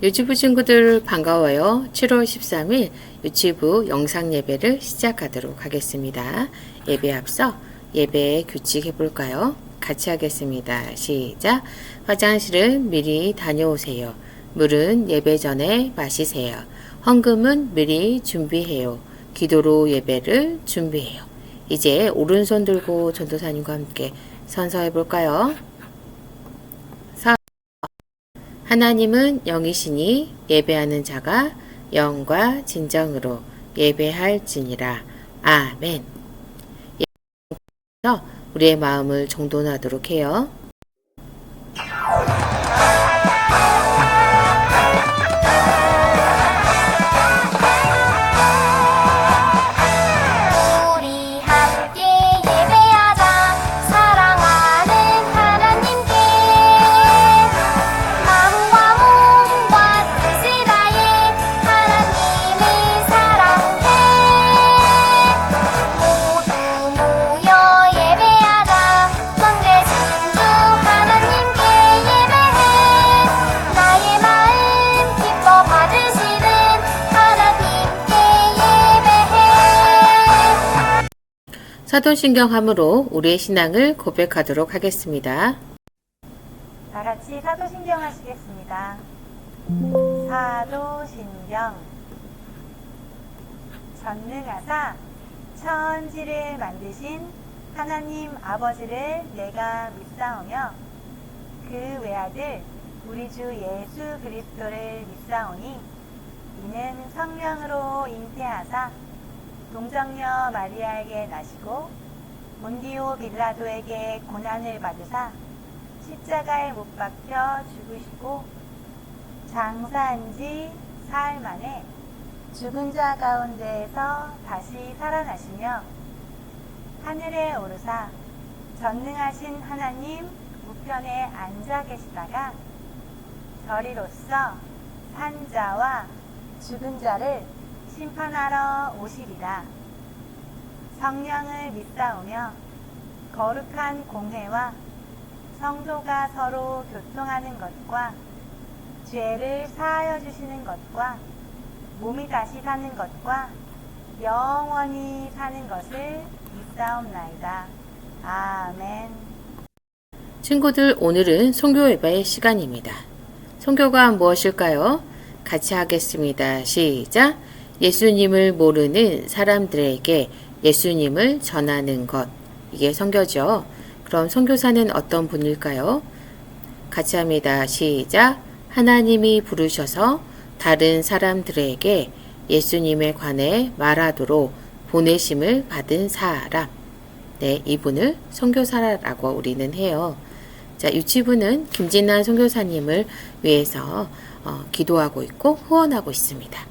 유치부 친구들 반가워요. 7월 13일 유치부 영상 예배를 시작하도록 하겠습니다. 예배 앞서 예배의 규칙 해볼까요? 같이 하겠습니다. 시작. 화장실은 미리 다녀오세요. 물은 예배 전에 마시세요. 헌금은 미리 준비해요. 기도로 예배를 준비해요. 이제 오른손 들고 전도사님과 함께 선서해볼까요? 하나님은 영이시니 예배하는 자가 영과 진정으로 예배할지니라. 아멘. 예배에서 우리의 마음을 정돈하도록 해요. 사도신경함으로 우리의 신앙을 고백하도록 하겠습니다. 다 같이 사도신경 하시겠습니다. 사도신경. 전능하사 천지를 만드신 하나님 아버지를 내가 믿사오며 그 외아들 우리 주 예수 그리스도를 믿사오니 이는 성령으로 잉태하사 동정녀 마리아에게 나시고 본디오 빌라도에게 고난을 받으사 십자가에 못 박혀 죽으시고 장사한 지 사흘 만에 죽은 자 가운데에서 다시 살아나시며 하늘에 오르사 전능하신 하나님 우편에 앉아 계시다가 저리로서 산자와 죽은 자를 심판하러 오시리라. 성령을 믿사오며 거룩한 공회와 성도가 서로 교통하는 것과 죄를 사하여 주시는 것과 몸이 다시 사는 것과 영원히 사는 것을 믿사옵나이다. 아멘. 친구들, 오늘은 선교 예배의 시간입니다. 선교가 무엇일까요? 같이 하겠습니다. 시작. 예수님을 모르는 사람들에게 예수님을 전하는 것. 이게 선교죠. 그럼 선교사는 어떤 분일까요? 같이 합니다. 시작. 하나님이 부르셔서 다른 사람들에게 예수님에 관해 말하도록 보내심을 받은 사람. 네, 이분을 선교사라고 우리는 해요. 자, 유치부는 김진란 선교사님을 위해서 기도하고 있고 후원하고 있습니다.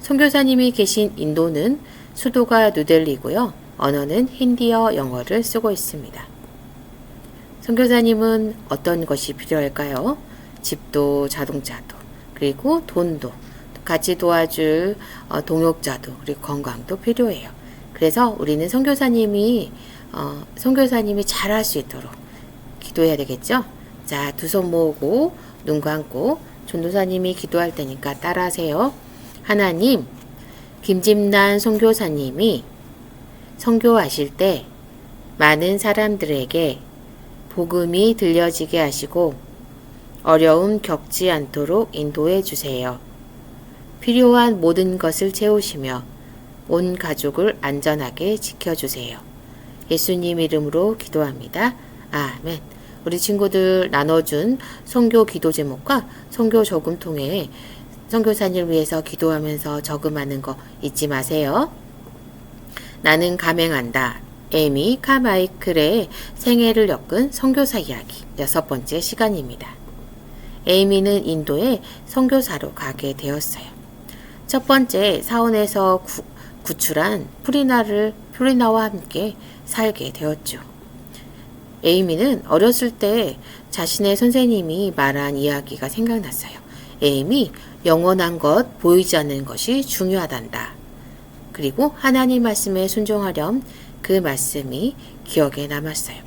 선교사님이 계신 인도는 수도가 뉴델리고요. 언어는 힌디어 영어를 쓰고 있습니다. 선교사님은 어떤 것이 필요할까요? 집도 자동차도 그리고 돈도 같이 도와줄 동역자도 그리고 건강도 필요해요. 그래서 우리는 선교사님이 잘할 수 있도록 기도해야 되겠죠? 자, 두 손 모으고 눈 감고 전도사님이 기도할 테니까 따라하세요. 하나님, 김진란 선교사님이 선교하실 때 많은 사람들에게 복음이 들려지게 하시고 어려움 겪지 않도록 인도해 주세요. 필요한 모든 것을 채우시며 온 가족을 안전하게 지켜주세요. 예수님 이름으로 기도합니다. 아멘. 우리 친구들 나눠준 선교 기도 제목과 선교 저금통에 선교사님을 위해서 기도하면서 저금하는 거 잊지 마세요. 나는 감행한다. 에미 카마이클의 생애를 엮은 선교사 이야기 6번째 시간입니다. 에이미는 인도에 선교사로 가게 되었어요. 첫 번째 사원에서 구출한 프리나와 함께 살게 되었죠. 에이미는 어렸을 때 자신의 선생님이 말한 이야기가 생각났어요. 에이미, 영원한 것, 보이지 않는 것이 중요하단다. 그리고 하나님 말씀에 순종하렴 그 말씀이 기억에 남았어요.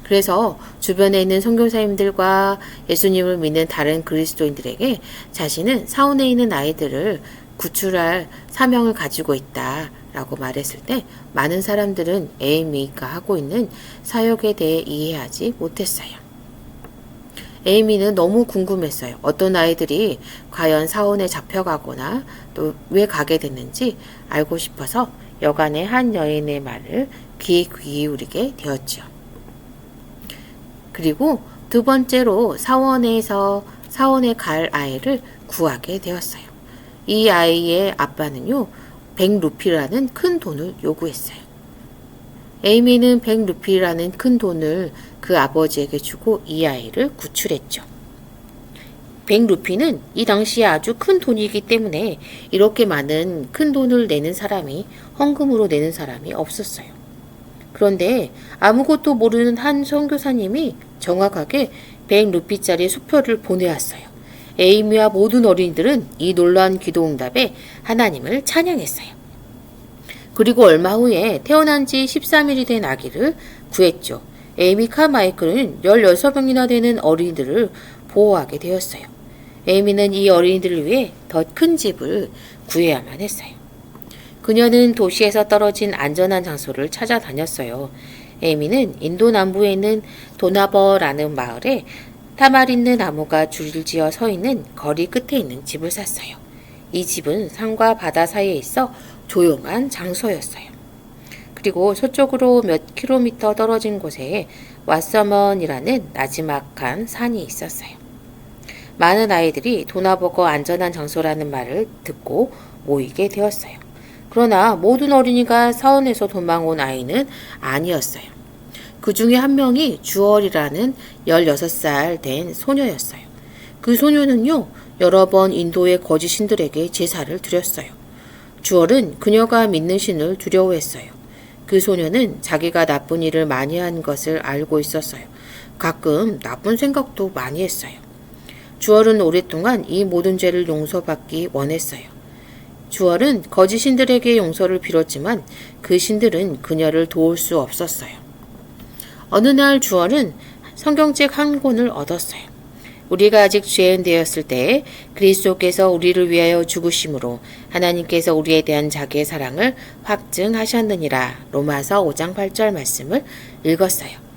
그래서 주변에 있는 선교사님들과 예수님을 믿는 다른 그리스도인들에게 자신은 사원에 있는 아이들을 구출할 사명을 가지고 있다 라고 말했을 때 많은 사람들은 에이미가 하고 있는 사역에 대해 이해하지 못했어요. 에이미는 너무 궁금했어요. 어떤 아이들이 과연 사원에 잡혀가거나 또 왜 가게 됐는지 알고 싶어서 여간의 한 여인의 말을 귀에 기울이게 되었죠. 그리고 두 번째로 사원에 갈 아이를 구하게 되었어요. 이 아이의 아빠는요, 100루피라는 큰 돈을 요구했어요. 에이미는 100루피라는 큰 돈을 그 아버지에게 주고 이 아이를 구출했죠. 100루피는 이 당시에 아주 큰 돈이기 때문에 이렇게 많은 큰 돈을 내는 사람이, 헌금으로 내는 사람이 없었어요. 그런데 아무것도 모르는 한 선교사님이 정확하게 100루피짜리 수표를 보내왔어요. 에이미와 모든 어린이들은 이 놀라운 기도응답에 하나님을 찬양했어요. 그리고 얼마 후에 태어난 지 13일이 된 아기를 구했죠. 에이미 카마이클은 16명이나 되는 어린이들을 보호하게 되었어요. 에이미는 이 어린이들을 위해 더 큰 집을 구해야만 했어요. 그녀는 도시에서 떨어진 안전한 장소를 찾아다녔어요. 에이미는 인도 남부에 있는 도나버라는 마을에 타마린드 나무가 줄지어 서 있는 거리 끝에 있는 집을 샀어요. 이 집은 산과 바다 사이에 있어 조용한 장소였어요. 그리고 서쪽으로 몇 킬로미터 떨어진 곳에 왓서먼이라는 나지막한 산이 있었어요. 많은 아이들이 도나버거 안전한 장소라는 말을 듣고 모이게 되었어요. 그러나 모든 어린이가 사원에서 도망온 아이는 아니었어요. 그 중에 한 명이 주얼이라는 16살 된 소녀였어요. 그 소녀는요, 여러 번 인도의 거짓 신들에게 제사를 드렸어요. 주얼은 그녀가 믿는 신을 두려워했어요. 그 소녀는 자기가 나쁜 일을 많이 한 것을 알고 있었어요. 가끔 나쁜 생각도 많이 했어요. 주얼은 오랫동안 이 모든 죄를 용서받기 원했어요. 주얼은 거짓 신들에게 용서를 빌었지만 그 신들은 그녀를 도울 수 없었어요. 어느 날 주얼은 성경책 한 권을 얻었어요. 우리가 아직 죄인 되었을 때 그리스도께서 우리를 위하여 죽으심으로 하나님께서 우리에 대한 자기의 사랑을 확증하셨느니라. 로마서 5장 8절 말씀을 읽었어요.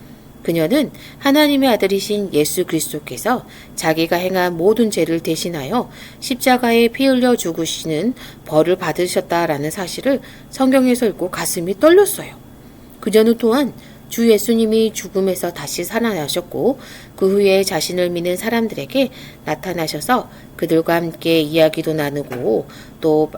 그녀는 하나님의 아들이신 예수 그리스도께서 자기가 행한 모든 죄를 대신하여 십자가에 피 흘려 죽으시는 벌을 받으셨다라는 사실을 성경에서 읽고 가슴이 떨렸어요. 그녀는 또한 주 예수님이 죽음에서 다시 살아나셨고 그 후에 자신을 믿는 사람들에게 나타나셔서 그들과 함께 이야기도 나누고 또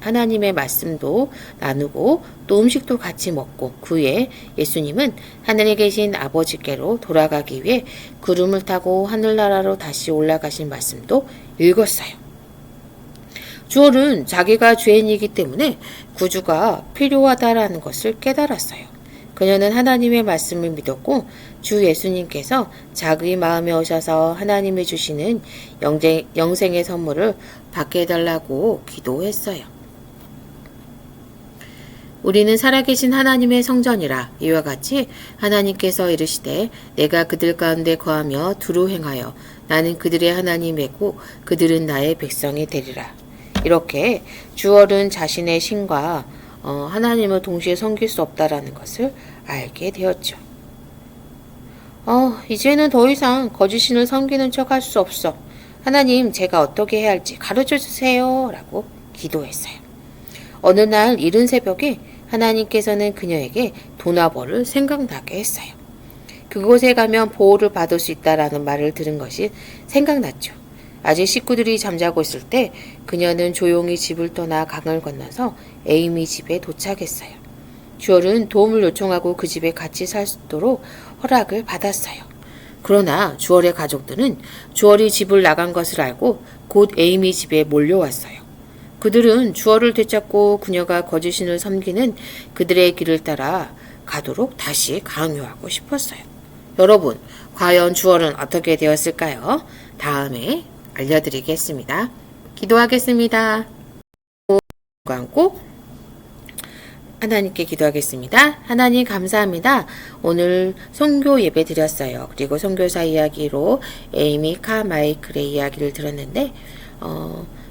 하나님의 말씀도 나누고 또 음식도 같이 먹고 그 후에 예수님은 하늘에 계신 아버지께로 돌아가기 위해 구름을 타고 하늘나라로 다시 올라가신 말씀도 읽었어요. 주얼은 자기가 죄인이기 때문에 구주가 필요하다라는 것을 깨달았어요. 그녀는 하나님의 말씀을 믿었고 주 예수님께서 자기 마음에 오셔서 하나님이 주시는 영생의 선물을 받게 해달라고 기도했어요. 우리는 살아계신 하나님의 성전이라. 이와 같이 하나님께서 이르시되 내가 그들 가운데 거하며 두루 행하여 나는 그들의 하나님이고 그들은 나의 백성이 되리라. 이렇게 주얼은 자신의 신과 하나님을 동시에 섬길 수 없다라는 것을 알게 되었죠. 이제는 더 이상 거짓신을 섬기는 척 할 수 없어. 하나님, 제가 어떻게 해야 할지 가르쳐 주세요. 라고 기도했어요. 어느 날 이른 새벽에 하나님께서는 그녀에게 도나버를 생각나게 했어요. 그곳에 가면 보호를 받을 수 있다라는 말을 들은 것이 생각났죠. 아직 식구들이 잠자고 있을 때 그녀는 조용히 집을 떠나 강을 건너서 에이미 집에 도착했어요. 주얼은 도움을 요청하고 그 집에 같이 살도록 허락을 받았어요. 그러나 주얼의 가족들은 주얼이 집을 나간 것을 알고 곧 에이미 집에 몰려왔어요. 그들은 주얼을 되찾고 그녀가 거짓신을 섬기는 그들의 길을 따라 가도록 다시 강요하고 싶었어요. 여러분, 과연 주얼은 어떻게 되었을까요? 다음에 알려드리겠습니다. 기도하겠습니다. 감고 하나님께 기도하겠습니다. 하나님 감사합니다. 오늘 선교 예배 드렸어요. 그리고 선교사 이야기로 에이미 카마이클의 이야기를 들었는데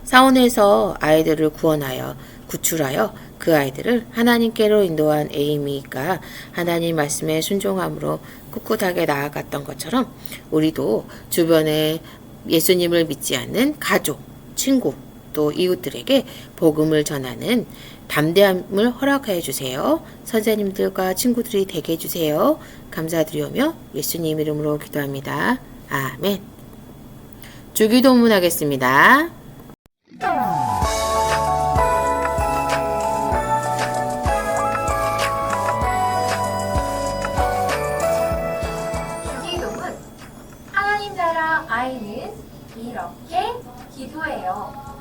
사원에서 아이들을 구원하여 구출하여 그 아이들을 하나님께로 인도한 에이미가 하나님 말씀에 순종함으로 꿋꿋하게 나아갔던 것처럼 우리도 주변에 예수님을 믿지 않는 가족, 친구, 또 이웃들에게 복음을 전하는 담대함을 허락하여 주세요. 선생님들과 친구들이 되게 해주세요. 감사드리오며 예수님 이름으로 기도합니다. 아멘. 주기도문 하겠습니다. 주기도문. 하나님 나라 아이는 이렇게 기도해요.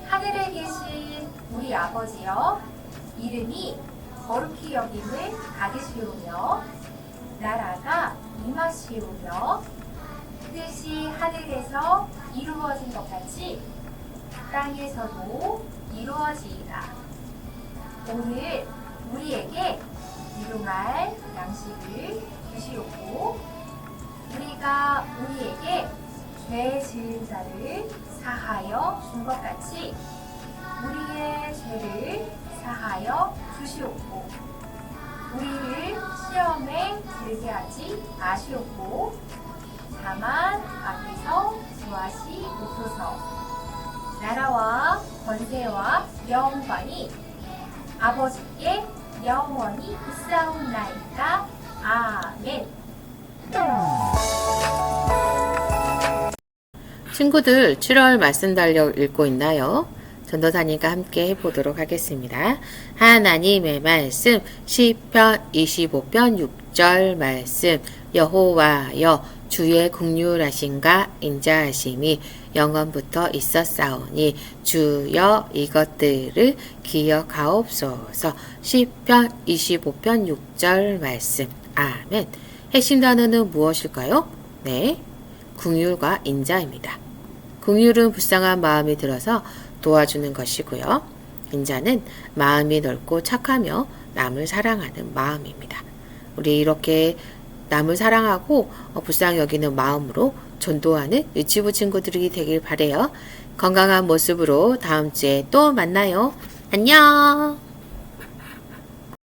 하늘에 계신 우리 아버지여, 이름이 거룩히 여김을 받으시오며 나라가 임하시오며 뜻이 하늘에서 이루어진 것 같이 땅에서도 이루어지이다. 오늘 우리에게 일용할 양식을 주시옵고 우리가 우리에게 죄 지은 자를 사하여 준 것 같이 우리의 죄를 사하여 주시옵고 우리를 시험에 들게 하지 마시옵고 다만 악에서 구하시옵소서. 나라와 권세와 영광이 아버지께 영원히 있사옵나이다. 아멘. 친구들 7월 말씀 달력 읽고 있나요? 전도사님과 함께 해보도록 하겠습니다. 하나님의 말씀 시편 25편 6절 말씀 여호와여 주의 긍휼하심과 인자하심이 영원부터 있었사오니 주여 이것들을 기억하옵소서. 시편 25편 6절 말씀 아멘. 핵심 단어는 무엇일까요? 네, 긍휼과 인자입니다. 긍휼은 불쌍한 마음이 들어서 도와주는 것이고요. 인자는 마음이 넓고 착하며 남을 사랑하는 마음입니다. 우리 이렇게 남을 사랑하고 불쌍히 여기는 마음으로 전도하는 유치부 친구들이 되길 바래요. 건강한 모습으로 다음 주에 또 만나요. 안녕.